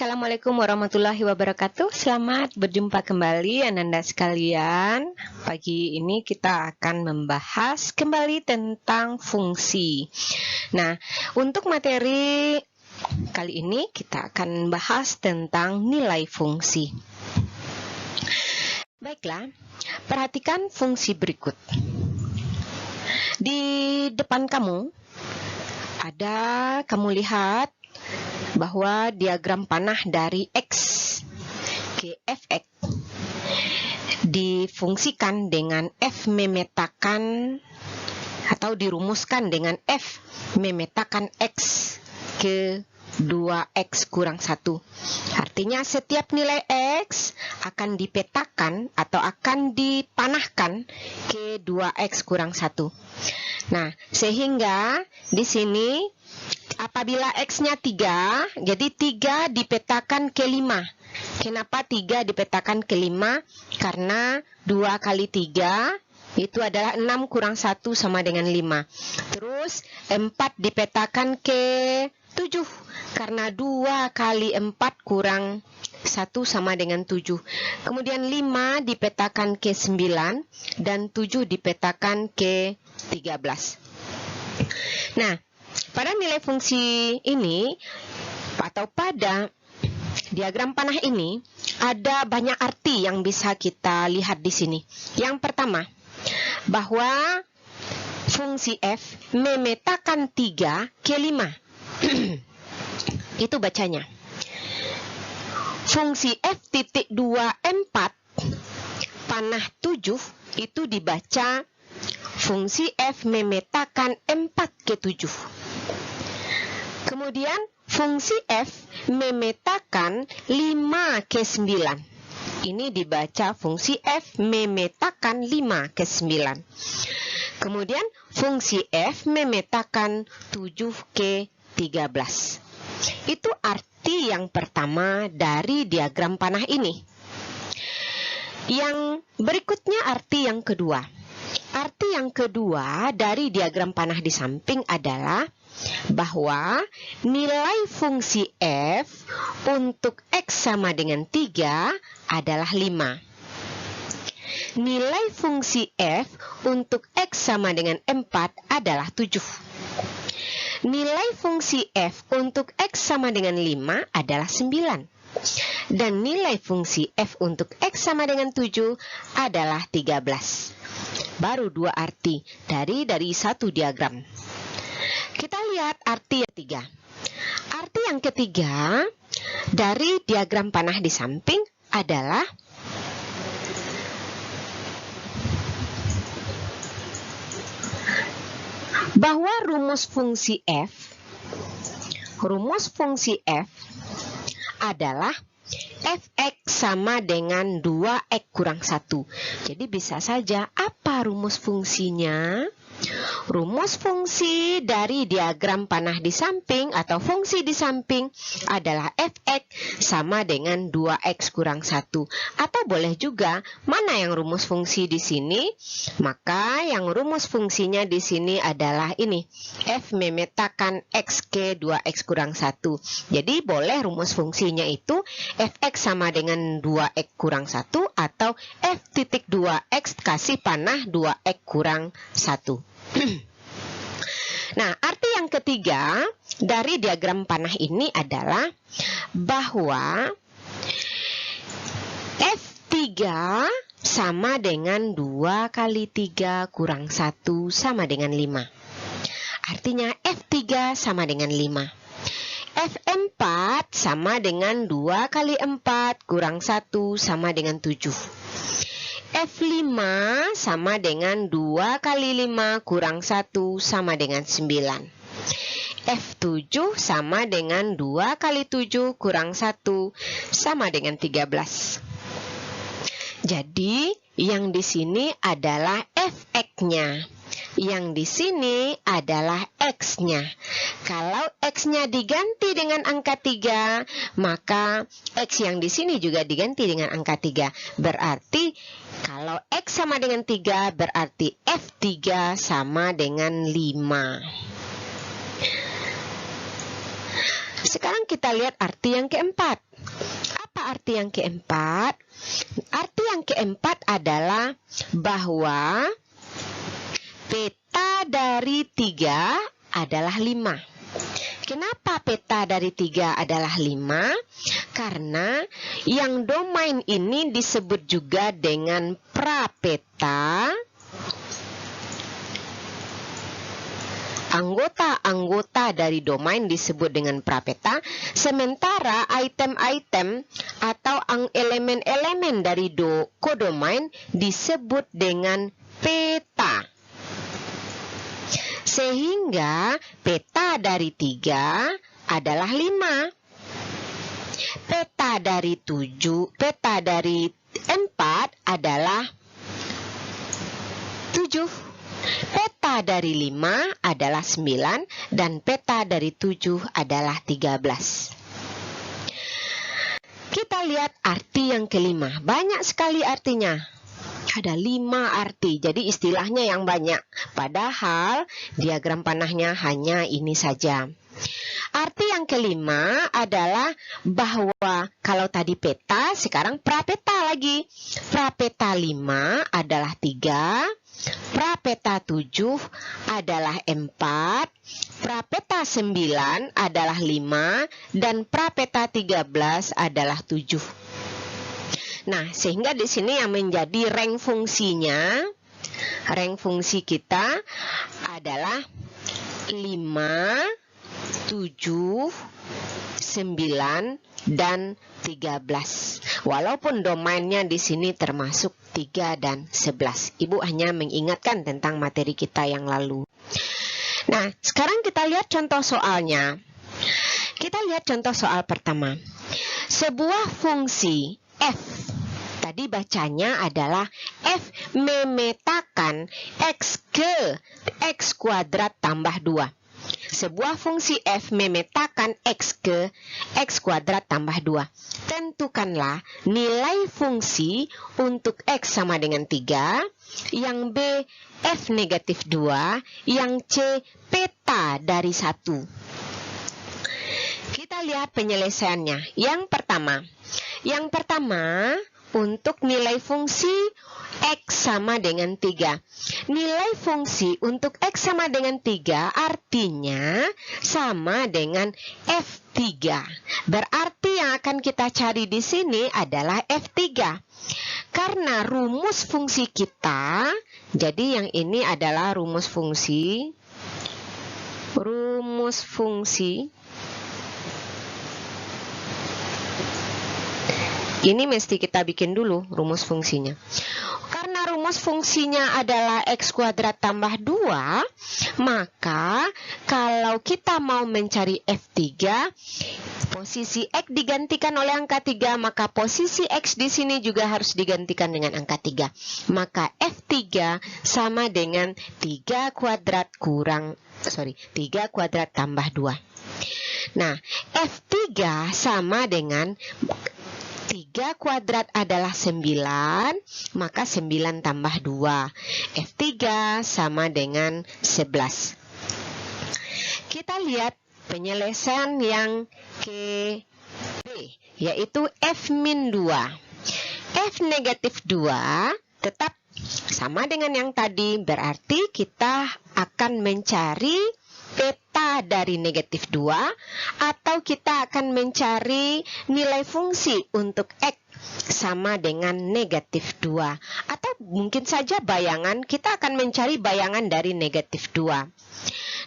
Assalamualaikum warahmatullahi wabarakatuh. Selamat berjumpa kembali Ananda sekalian. Pagi ini kita akan membahas kembali tentang fungsi. Nah, untuk materi kali ini kita akan bahas tentang nilai fungsi. Baiklah, perhatikan fungsi berikut. Di depan kamu kamu lihat bahwa diagram panah dari X ke Fx difungsikan dengan F memetakan atau dirumuskan dengan F memetakan X ke 2X kurang 1. Artinya setiap nilai X akan dipetakan atau akan dipanahkan ke 2X kurang 1. Nah, sehingga di sini apabila X-nya 3, jadi 3 dipetakan ke 5. Kenapa 3 dipetakan ke 5? Karena 2 kali 3 itu adalah 6 kurang 1 sama dengan 5. Terus 4 dipetakan ke 7. Karena 2 kali 4 kurang 1 sama dengan 7. Kemudian 5 dipetakan ke 9 dan 7 dipetakan ke 13. Nah, pada nilai fungsi ini atau pada diagram panah ini ada banyak arti yang bisa kita lihat di sini. Yang pertama, bahwa fungsi F memetakan 3 ke 5. Itu bacanya. Fungsi F titik 24 panah 7 itu dibaca fungsi F memetakan 4 ke 7. Kemudian fungsi F memetakan 5 ke 9. Ini dibaca fungsi F memetakan 5 ke 9. Kemudian fungsi F memetakan 7 ke 13. Itu arti yang pertama dari diagram panah ini. Yang berikutnya arti yang kedua. Arti yang kedua dari diagram panah di samping adalah bahwa nilai fungsi F untuk X sama dengan 3 adalah 5. Nilai fungsi F untuk X sama dengan 4 adalah 7. Nilai fungsi F untuk X sama dengan 5 adalah 9. Dan nilai fungsi F untuk X sama dengan 7 adalah 13. Baru 2 arti dari satu diagram. Kita lihat arti yang ketiga. Arti yang ketiga dari diagram panah di samping adalah bahwa rumus fungsi F adalah Fx sama dengan 2x kurang 1. Jadi bisa saja apa rumus fungsinya? Rumus fungsi dari diagram panah di samping atau fungsi di samping adalah Fx sama dengan 2x kurang 1. Atau boleh juga, mana yang rumus fungsi di sini? Maka yang rumus fungsinya di sini adalah ini. F memetakan x ke 2x kurang 1. Jadi boleh rumus fungsinya itu Fx sama dengan 2x kurang 1 atau F titik 2x kasih panah 2x kurang 1. Nah, arti yang ketiga dari diagram panah ini adalah bahwa F3 sama dengan 2 kali 3 kurang 1 sama dengan 5. Artinya F3 sama dengan 5. F4 sama dengan 2 kali 4 kurang 1 sama dengan 7. F5 sama dengan 2 kali 5 kurang 1 sama dengan 9. F7 sama dengan 2 kali 7 kurang 1 sama dengan 13. Jadi, yang di sini adalah Fx-nya. Yang di sini adalah X-nya. Kalau X-nya diganti dengan angka 3, maka X yang di sini juga diganti dengan angka 3. Berarti kalau X sama dengan 3, berarti F3 sama dengan 5. Sekarang kita lihat arti yang keempat. arti yang keempat? Arti yang keempat adalah bahwa peta dari 3 adalah 5. Kenapa peta dari 3 adalah 5? Karena yang domain ini disebut juga dengan prapeta. Anggota-anggota dari domain disebut dengan prapeta, sementara item-item atau elemen-elemen dari kodomain disebut dengan peta. Sehingga peta dari 3 adalah 5. Peta dari 4 adalah 7. Peta dari 5 adalah 9 dan peta dari 7 adalah 13. Kita lihat arti yang kelima. Banyak sekali artinya. Ada 5 arti, jadi istilahnya yang banyak. Padahal diagram panahnya hanya ini saja. Arti yang kelima adalah bahwa kalau tadi peta, sekarang prapeta lagi. Prapeta 5 adalah 3, prapeta 7 adalah 4, prapeta 9 adalah 5, dan prapeta 13 adalah 7. Nah, sehingga di sini yang menjadi rank fungsinya, rank fungsi kita adalah 5, 7, 9, dan 13. Walaupun domainnya di sini termasuk 3 dan 11. Ibu hanya mengingatkan tentang materi kita yang lalu. Nah, sekarang kita lihat contoh soalnya. Kita lihat contoh soal pertama. Sebuah fungsi f, tadi bacanya adalah f memetakan x ke x kuadrat tambah 2. Sebuah fungsi f memetakan x ke x kuadrat tambah 2. Tentukanlah nilai fungsi untuk x sama dengan 3, yang b f negatif 2, yang c peta dari 1. Kita lihat penyelesaiannya. Yang pertama untuk nilai fungsi x sama dengan 3. Nilai fungsi untuk x sama dengan 3 artinya sama dengan f3. Berarti yang akan kita cari di sini adalah f3. Karena rumus fungsi kita, jadi yang ini adalah rumus fungsi. Ini mesti kita bikin dulu rumus fungsinya. Karena rumus fungsinya adalah x kuadrat tambah 2, maka kalau kita mau mencari f3, posisi x digantikan oleh angka 3, maka posisi x di sini juga harus digantikan dengan angka 3. Maka f3 sama dengan 3 kuadrat tambah 2. Nah, f3 sama dengan 3 kuadrat adalah 9, maka 9 tambah 2. F3 sama dengan 11. Kita lihat penyelesaian yang ke B, yaitu f-2. F negatif 2 tetap sama dengan yang tadi, berarti kita akan mencari peta dari negatif 2, atau kita akan mencari nilai fungsi untuk x sama dengan negatif 2, atau mungkin saja bayangan, kita akan mencari bayangan dari negatif 2.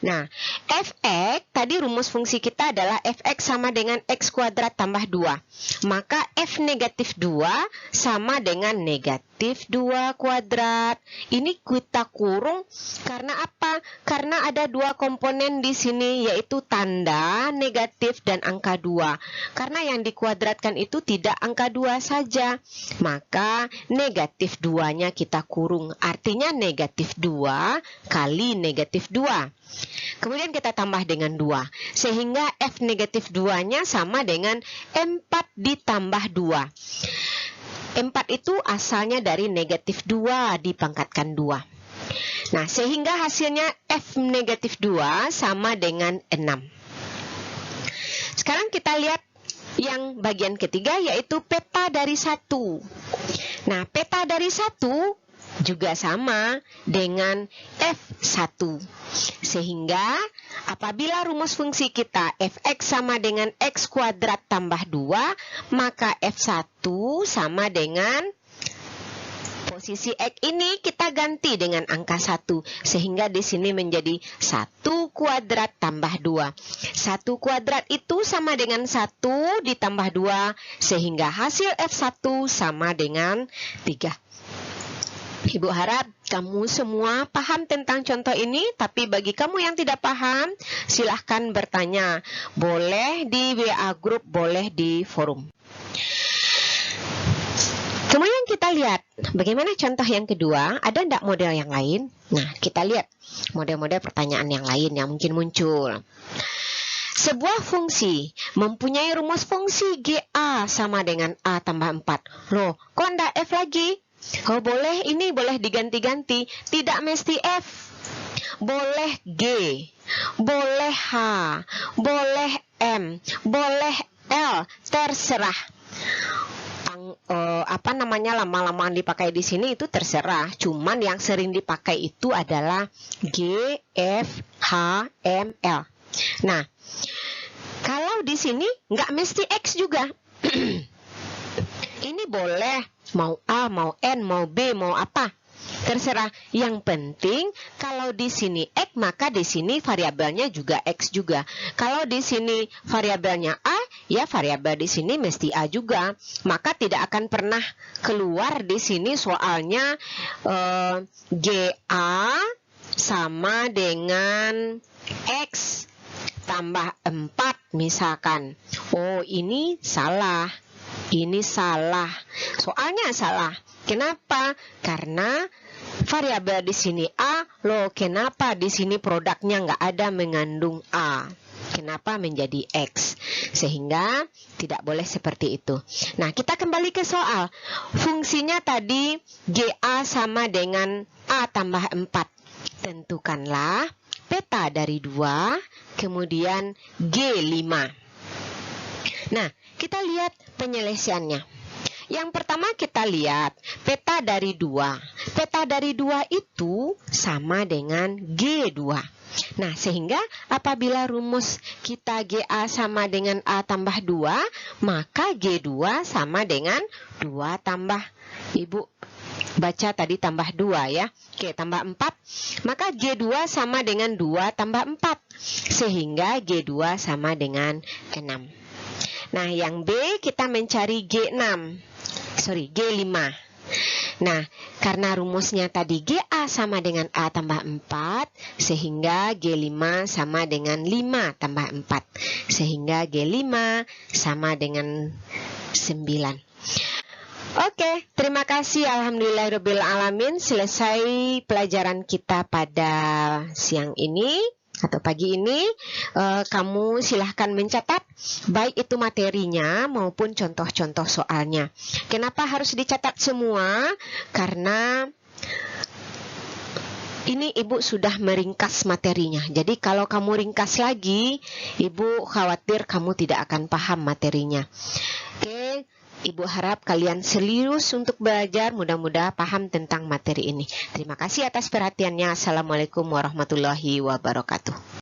Nah, fx, tadi rumus fungsi kita adalah fx sama dengan x kuadrat tambah 2. Maka f negatif 2 sama dengan negatif 2 kuadrat. Ini kita kurung karena apa? Karena ada 2 komponen di sini, yaitu tanda negatif dan angka 2. Karena yang dikuadratkan itu tidak angka 2 saja, maka negatif 2-nya kita kurung. Artinya negatif 2 kali negatif 2. Kemudian kita tambah dengan 2, sehingga f negatif 2-nya sama dengan 4 ditambah 2. 4 itu asalnya dari negatif 2 dipangkatkan 2. Nah, sehingga hasilnya f negatif 2 sama dengan 6. Sekarang kita lihat yang bagian ketiga yaitu peta dari 1. Nah, peta dari 1 juga sama dengan F1. Sehingga apabila rumus fungsi kita fx sama dengan x kuadrat tambah 2, maka F1 sama dengan posisi X ini kita ganti dengan angka 1. Sehingga di sini menjadi 1 kuadrat tambah 2. 1 kuadrat itu sama dengan 1 ditambah 2. Sehingga hasil F1 sama dengan 3. Ibu harap kamu semua paham tentang contoh ini. Tapi bagi kamu yang tidak paham, silahkan bertanya. Boleh di WA group, boleh di forum. Kemudian kita lihat bagaimana contoh yang kedua. Ada tidak model yang lain? Nah, kita lihat model-model pertanyaan yang lain yang mungkin muncul. Sebuah fungsi mempunyai rumus fungsi GA sama dengan A tambah 4. Loh, kok tidak F lagi? Oh, boleh, ini boleh diganti-ganti. Tidak mesti F. Boleh G, boleh H, boleh M, boleh L, terserah. Lama-lamaan dipakai di sini itu terserah. Cuman yang sering dipakai itu adalah G, F, H, M, L. Nah, kalau di sini nggak mesti X juga. Ini boleh mau A, mau N, mau B, mau apa, terserah. Yang penting kalau di sini X, maka di sini variabelnya juga X juga. Kalau di sini variabelnya A, ya variabel di sini mesti A juga. Maka tidak akan pernah keluar di sini soalnya GA sama dengan X tambah 4 misalkan. Oh, ini salah. Ini salah. Soalnya salah. Kenapa? Karena variabel di sini A. Loh, kenapa di sini produknya nggak ada mengandung A? Kenapa menjadi X? Sehingga tidak boleh seperti itu. Nah, kita kembali ke soal. Fungsinya tadi GA sama dengan A tambah 4. Tentukanlah peta dari 2, kemudian G5. Nah, kita lihat penyelesaiannya. Yang pertama kita lihat peta dari 2. Peta dari 2 itu sama dengan G2. Nah, sehingga apabila rumus kita GA sama dengan A tambah 2, maka G2 sama dengan 2 tambah, Ibu baca tadi tambah 2 ya. Oke, tambah 4. Maka G2 sama dengan 2 tambah 4. Sehingga G2 sama dengan 6. Nah, yang B kita mencari G5. Nah, karena rumusnya tadi GA sama dengan A tambah 4, sehingga G5 sama dengan 5 tambah 4. Sehingga G5 sama dengan 9. Oke, terima kasih. Alhamdulillahirrabbilalamin. Selesai pelajaran kita pada siang ini atau pagi ini. Kamu silahkan mencatat baik itu materinya maupun contoh-contoh soalnya. Kenapa harus dicatat semua? Karena ini Ibu sudah meringkas materinya. Jadi kalau kamu ringkas lagi, Ibu khawatir kamu tidak akan paham materinya. Oke, Ibu harap kalian serius untuk belajar. Mudah-mudahan paham tentang materi ini. Terima kasih atas perhatiannya. Assalamualaikum warahmatullahi wabarakatuh.